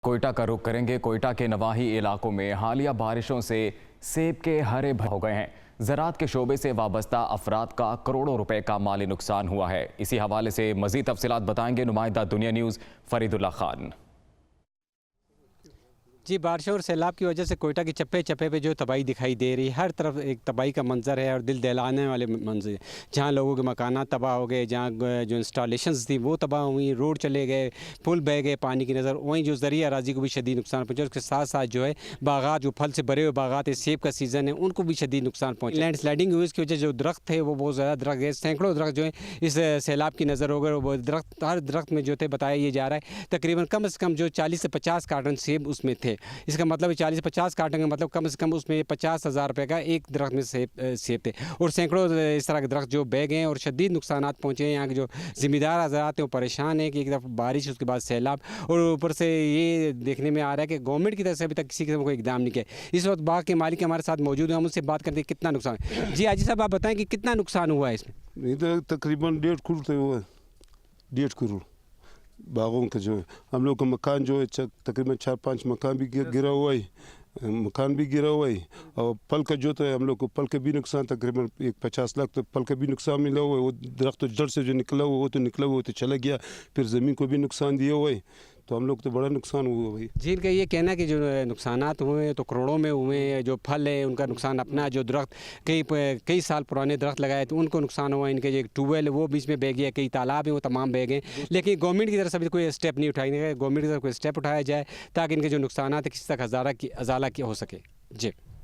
कोयटा का रुख करेंगे। कोयटा के नवाही इलाकों में हालिया बारिशों से सेब के हरे भरे हो गए हैं। ज़राअत के शोबे से वाबस्ता अफराद का करोड़ों रुपए का माली नुकसान हुआ है। इसी हवाले से मज़ीद तफसीलात बताएंगे नुमाइंदा दुनिया न्यूज़ फरीदुल्ला खान। जी, बारिशों और सैलाब की वजह से कोयटा की चप्पे चप्पे पे जो तबाही दिखाई दे रही है, हर तरफ एक तबाही का मंजर है और दिल दहलाने वाले मंजर, जहाँ लोगों के मकानात तबाह हो गए, जहाँ जो इंस्टॉलेशंस थी वो तबाह हुई, रोड चले गए, पुल बह गए पानी की नज़र। वहीं जो ज़रिया अराजी को भी शदीद नुकसान पहुँचा। उसके साथ साथ जो है बागात, जो फल से भरे हुए बागात है, सेब का सीज़न है, उनको भी शदीद नुकसान पहुँचा। लैंड स्लाइडिंग हुई, इसकी वजह से जो दरख्त थे वो बहुत ज़्यादा दरख्त गए, सैकड़ों दरख्त जो है इस सैलाब की नज़र हो गए। वो दरख्त, हर दरख्त में जो थे बताया ये जा रहा है तकरीबन कम से कम जो 40 से 50 कार्टन सेब उसमें थे। इसका मतलब 40 से 50 कार्टन का मतलब कम से कम उसमें 50,000 रुपये का एक दरख्त में सेब थे और सैकड़ों इस तरह के दरख्त जो बह गए हैं और शदीद नुकसानात पहुँचे हैं। यहाँ के जो ज़िम्मेदार हज़रात हैं वो परेशान हैं कि एक दफ़ा बारिश, उसके बाद सैलाब, और ऊपर से ये देखने में आ रहा है कि गवर्नमेंट की तरफ से अभी तक किसी किस्म का इकदाम नहीं किया। इस वक्त बाग के मालिक हमारे साथ मौजूद हैं, हम उससे बात करते हैं कितना नुकसान। जी हाजी साहब, आप बताएँ कि कितना नुकसान हुआ है इसमें? इधर तकरीबन 1.5 करोड़ तो हुआ है, 1.5 करोड़ बागों का जो है। हम लोग का मकान जो है तकरीबन 4-5 मकान भी गिरा हुआ है, मकान भी गिरा हुआ है। और फल का जो तो है, हम लोग को फल का भी नुकसान तकरीबन 50 लाख तो फल का भी नुकसान मिला हुआ है। वो दरख्त तो जड़ से जो निकला हुआ वो तो निकला हुआ तो चला गया, फिर ज़मीन को भी नुकसान दिया हुआ है, तो हम लोग तो बड़ा नुकसान हुआ भाई। जी, इनका ये कहना है कि जो नुकसानात हुए हैं तो करोड़ों में हुए हैं। जो फल है उनका नुकसान अपना, जो दरख्त कई साल पुराने दरख्त लगाए तो उनको नुकसान हुआ। इनके जो ट्यूबवेल है वो बीच में बह गया, कई तालाब हैं वो तमाम बह गए। लेकिन गवर्नमेंट की तरफ से भी कोई स्टेप नहीं उठाई गए। गवर्नमेंट की तरफ कोई स्टेप उठाया जाए ताकि इनके जो नुकसानात है किसी तक अजाला हो सके। जी।